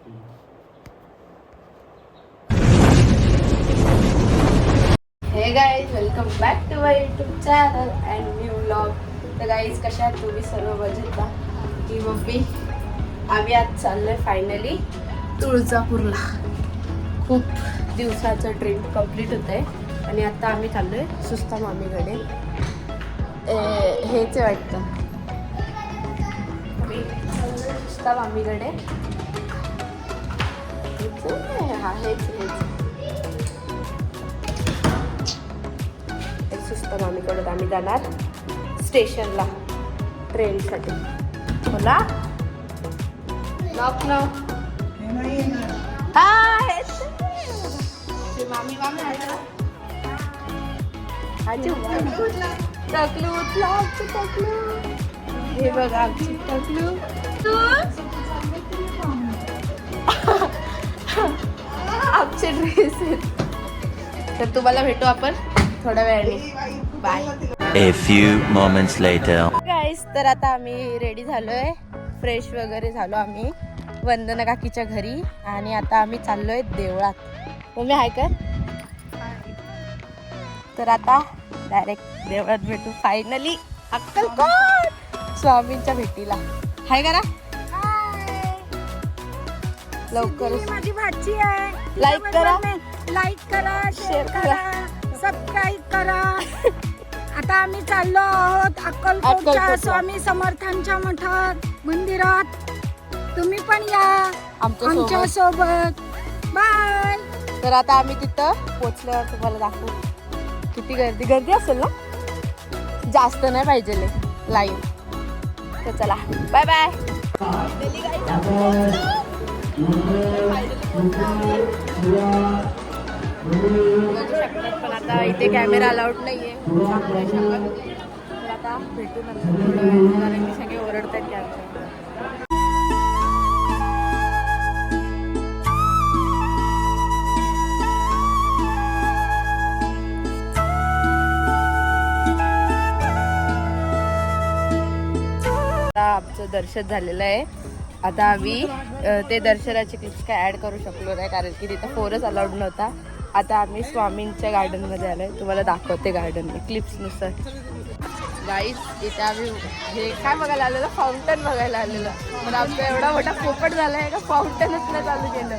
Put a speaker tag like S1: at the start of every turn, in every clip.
S1: हे guys, welcome back to my YouTube channel and new vlog. तर guys, कशा आहात तुम्ही सर्व? मजेत ना? की मम्मी आम्ही आज चाललोय फायनली तुळजापूरला. खूप दिवसाचं ड्रीम कंप्लीट होत आहे आणि आता आम्ही चाललोय सुस्ता मामीकडे. हेच वाटतं आम्ही चाललोय सुस्ता मामीकडे. हा हेच सुस्ता मामीकडून आम्ही जाणार स्टेशनला ट्रेनसाठी. बोला नॉक नॉक. मामी मामी टकलू उठला. आमची टकलू, हे बघा आमची टकलू. आमचे ड्रेस आहेत. तर तुम्हाला भेटू आपण थोड्या वेळाने. Bye.
S2: A few moments later.
S1: Guys, तर आता आम्ही रेडी झालोय, फ्रेश वगैरे झालो आम्ही वंदना काकीच्या घरी आणि आता आम्ही चाललोय देवळात. तुम्ही आहे का? तर आता डायरेक्ट देवळात भेटू फायनली अक्कलकोट स्वामींच्या भेटीला. हाय करा लवकर.
S3: माझी भाची आहे.
S1: लाईक करा,
S3: लाईक करा, शेअर करा, सबस्क्राईब करा. आता आम्ही चाललो आहोत अक्कलकोटच्या स्वामी समर्थांच्या मठात मंदिरात. तुम्ही पण या आमच्या सोबत. बाय.
S1: तर आता आम्ही तिथं पोचल्यावर तुम्हाला दाखवू. किती गर्दी असेल ना? जास्त नाही पाहिजे लाईन. तर चला बाय बाय. पण आता इथे कॅमेरा अलाउड नाहीये. तर आता भेटू नंतर, कारण की सगळे ओरडतात कॅमेरा. आमचं दर्शन झालेलं आहे. आता आम्ही ते दर्शनाचे क्लिप्स काय ऍड करू शकलो नाही, कारण की तिथं फोनच अलाउड नव्हता. आता आम्ही स्वामींच्या गार्डनमध्ये आलोय. तुम्हाला दाखवते गार्डन क्लिप्सनुसार. गाईज, इथे आम्ही हे काय बघायला आलेलं, फाउंटन बघायला आलेलं. पण आमचा एवढा मोठा पोपट झालाय का फाउंटनच नाही चालू केलं.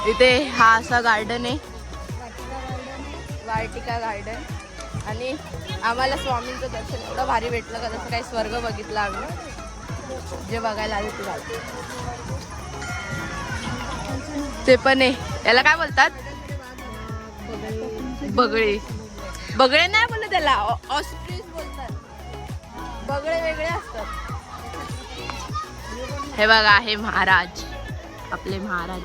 S1: इथे हा असा गार्डन आहे, वाटिका गार्डन. आणि आम्हाला स्वामींचं दर्शन एवढं भारी भेटलं का जसं काही स्वर्ग बघितलं आम्ही जे बघायला आले ते पण आहे. याला काय बोलतात? बगळे. बगळे नाही बोलत त्याला, ऑस्ट्रिच बोलतात. बगळे वेगळे असतात. हे बघा, हे महाराज, आपले महाराज.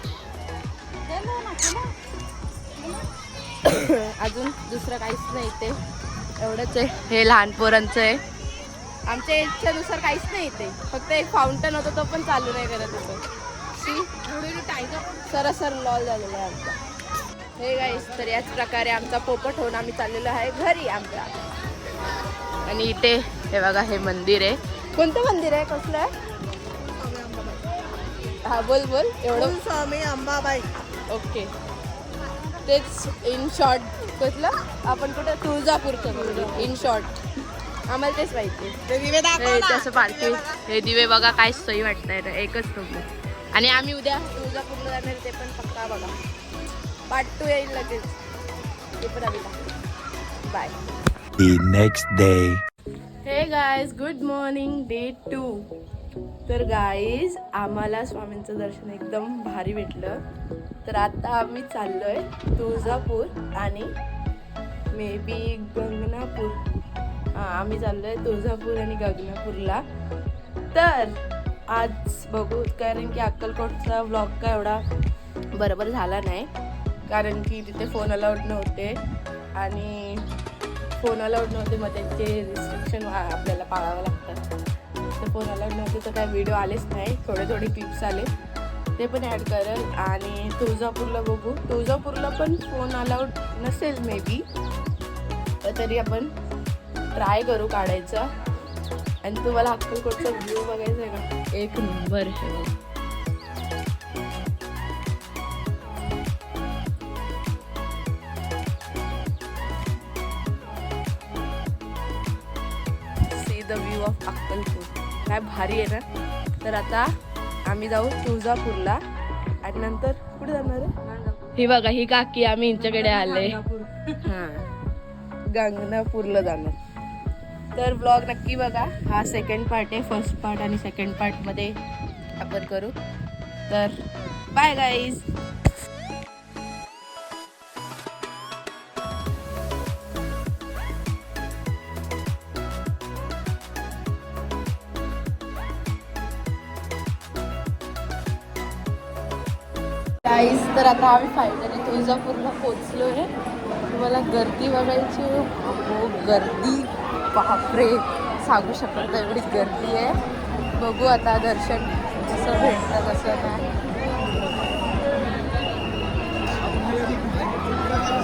S1: अजून दुसरं काहीच नाही इथे, एवढंच आहे. हे लहान पोरांचं आहे. आमच्या इच्छेनुसार काहीच नाही इथे. फक्त एक फाउंटन होतं, तो पण चालू नाही करत होतं. सर लॉल झालेला आहे आमचा. हे गाईस, तर याच प्रकारे आमचा पोपट होऊन आम्ही चाललेलो आहे घरी आमच्या. आणि इथे हे बघा, हे मंदिर आहे. कोणतं मंदिर आहे? कसलं आहे? हा बोल बोल. एवढं
S3: स्वामी अंबाबाई.
S1: ओके, तेच इन शॉर्ट. कसलं? आपण कुठं? तुळजापूरचं इन शॉर्ट. आम्हाला तेच माहिती. तसं पार्किंग. हे दिवे बघा, काय सोयी वाटतंय. एकच तुम्ही. आणि आम्ही उद्या तुळजापूरला जाणार, ते पण पक्का बघा. पार्ट 2 येईल लगेच. ते पण आम्ही बाय.
S2: The next day.
S1: हे गाईज, गुड मॉर्निंग, डे 2. तर गाईज, आम्हाला स्वामींचं दर्शन एकदम भारी भेटलं. तर आता आम्ही चाललोय तुळजापूर आणि मे बी गंगनापूर. आम्ही चाललोय तुळजापूर आणि गंगनापूरला. तर आज बघू, कारण की अक्कलकोटचा व्लॉग काय एवढा बरोबर झाला नाही, कारण की तिथे फोन अलाउड नव्हते. आणि फोन अलाउड नव्हते, मग त्यांचे रिस्ट्रिक्शन आपल्याला पाळावं लागतात. तर फोन अलाउड नव्हते तर काय व्हिडिओ आलेच नाही. थोडे क्लिप्स आले, ते पण ॲड करेल. आणि तुळजापूरला बघू. तुळजापूरला पण फोन अलाउड नसेल मे बी, तरी आपण ट्राय करू काढायचा. आणि तुम्हाला अक्कलकोटचा व्ह्यू बघायचा आहे का? एक नंबर आहे बघ. See the view of Akkalkot, काय भारी आहे ना. तर आता आम्ही जाऊ तुळजापूरला आणि नंतर कुठे जाणार आहे. ही बघा ही काकी, आम्ही यांच्याकडे आले. हा, गांगणापूरला जाणार. तर ब्लॉग नक्की बघा. हा सेकंड पार्ट आहे. फर्स्ट पार्ट आणि सेकंड पार्टमध्ये आपण करू. तर बाय गाईज. गाईज तर आता आम्ही फायनली तुळजापूरला पोचलो आहे. तुम्हाला गर्दी बघायची. हो गर्दी बापरे, सांगू शकत नाही एवढी गर्दी आहे. बघू आता दर्शन कसं भेटतं कसं नाही.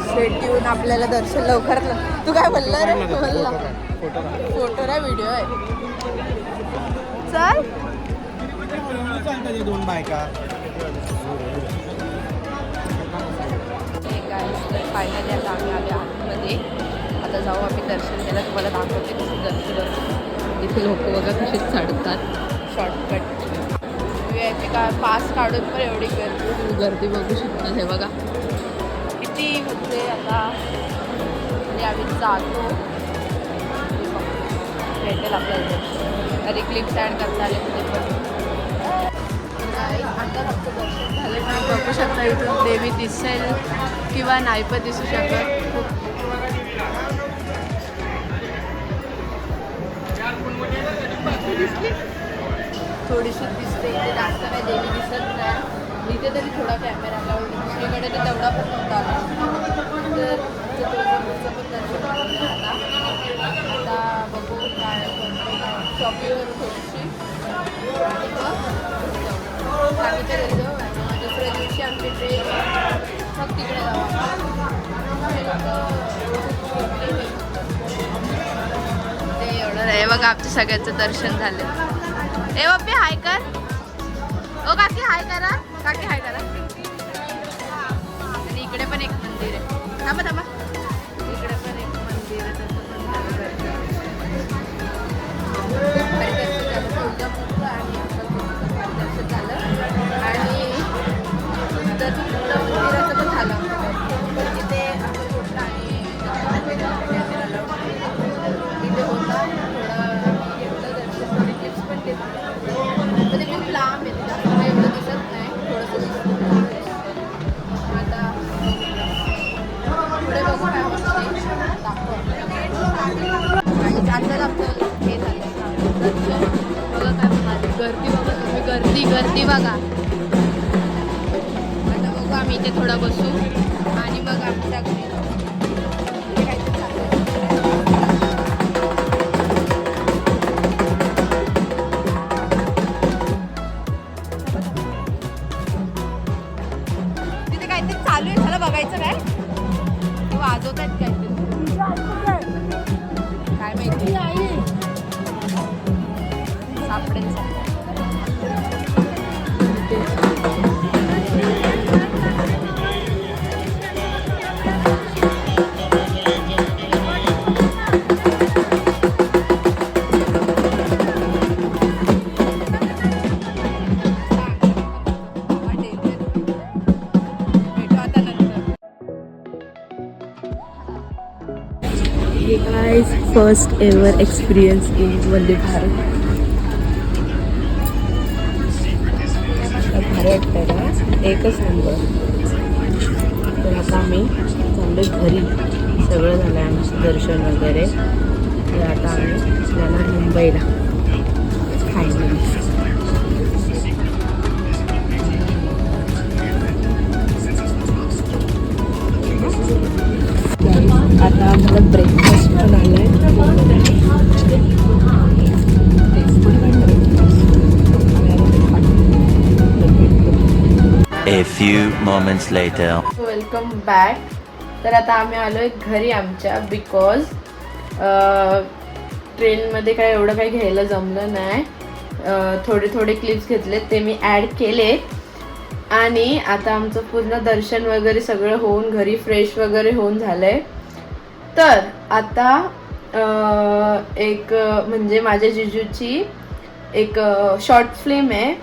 S1: शेट येऊन आपल्याला दर्शन लवकर. तू काय बोलला रे? बोलला फोटो नाही व्हिडिओ आहे. चल
S4: दोन बायका.
S1: फायनली आता आम्ही आले आतमध्ये. आता जाऊ आम्ही दर्शन घ्यायला. तुम्हाला दाखवते कसं दर्शन. इथे लोक बघा कसे चढतात शॉर्टकट. याची का पास काढून पण एवढी गर्दी बघू शकता. हे बघा किती होते. आता म्हणजे आम्ही जातो भेटेल आपल्याला दर्शन. तरी क्लिप्स ॲड करता आले तिथे पण. आता फक्त दर्शन झालं नाही. बघू शकता इथून देवी दिसेल किंवा नाही पण दिसू शकत. थोडीशी दिसते इथे, जास्त काही देवी दिसत नाही. इथे तरी थोडा कॅमेरा लावून. दुसरीकडे तर तेवढा पण नव्हता आला. तर तुळजापूरचं पण दर्शन घेतलं. आता बघू काय शॉपिंग करू थोडीशी आणि मग काकीच्या घरी जाऊ. आणि दुसऱ्या दिवशी आमची ट्रेन मग तिकडे जाऊ. ते एवढं नाही बघा. आमच्या सगळ्यांचं दर्शन झालं. ए बाप्पी हाय कर. ओ काकी हाय करा. काकी हाय करा. आणि इकडे पण एक मंदिर आहे. थांबा थांबा. इकडे पण एक मंदिर आहे. त्याचं पण झालं दर्शन. तुळजापूरचं आणि अक्कलकोटचं दर्शन झालं. आणि मंदिराचं पण झालं. पण तिथे अक्कलकोटला आणि तिथे होता थोडं घेतलं दर्शन. थोडी क्लिप्स पण घेतली. म्हणजे खूप लांब आहे. जास्त काही एवढं दिसत नाही. थोडंसं दिसतं. आता पुढे बघू काय होतं दाखवू आणि जास्त आपलं हे झालं दर्शन. बघा काय म्हणाले गर्दी बघा तुम्ही. गर्दी बघा. आता बघू आम्ही इथे थोडं बसू आणि मग आमच्या घरी जाऊ. काहीतरी चाललं. तिथे काहीतरी चालू आहे. झालं बघायचं काय वाजवत आहेत काहीतरी. काय माहिती सापडेल. Guys first ever experience in Vande Bharat. भारी वाटतं ना. एकच नंबर. तर आता आम्ही चाललो घरी. सगळं झालं आहे आमचं दर्शन वगैरे. तर आता आम्ही जाणार मुंबईला फायनली. आता आम्हाला ब्रेकफास्ट पण आला आहे.
S2: A few moments later.
S1: Welcome back. तर आता आम्ही आलो आहे घरी आमच्या. बिकॉज ट्रेनमध्ये काय एवढं काही घ्यायला जमलं नाही. थोडे थोडे क्लिप्स घेतले ते मी ॲड केले. आणि आता आमचं पूर्ण दर्शन वगैरे सगळं होऊन घरी फ्रेश वगैरे होऊन झालंय. तर आता एक म्हणजे माझ्या जिजूची एक शॉर्ट फिल्म आहे,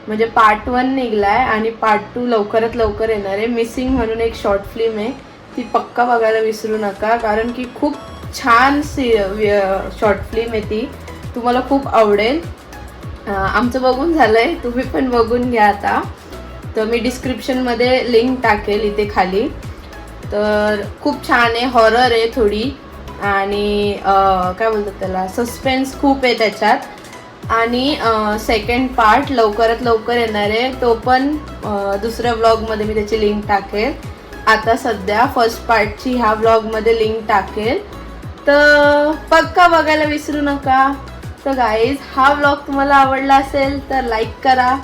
S1: म्हणजे पार्ट 1 निघलाय आणि पार्ट 2 लवकरात लवकर येणार आहे. मिसिंग म्हणून एक शॉर्ट फिल्म आहे, ती पक्का बघायला विसरू नका, कारण की खूप छान शॉर्ट फिल्म आहे ती, तुम्हाला खूप आवडेल. आमचं बघून झालंय, तुम्ही पण बघून घ्या आता. तर मी डिस्क्रिप्शनमध्ये लिंक टाकेल इथे खाली. तर खूप छान आहे, हॉरर आहे थोडी, आणि काय बोलतात त्याला, सस्पेन्स खूप आहे त्याच्यात. आणि सेकंड पार्ट लवकरात लवकर येणार आहे, तो पण दुसऱ्या व्लॉगमध्ये मी त्याची लिंक टाकेल. आता सध्या फर्स्ट पार्टची ह्या व्लॉगमध्ये लिंक टाकेल, तर पक्का बघायला विसरू नका. तर गाईज, हा व्लॉग तुम्हाला आवडला असेल तर लाईक करा,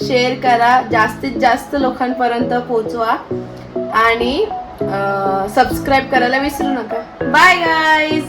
S1: शेअर करा, जास्तीत जास्त लोकांपर्यंत पोहोचवा आणि सबस्क्राईब करायला विसरू नका. Bye guys.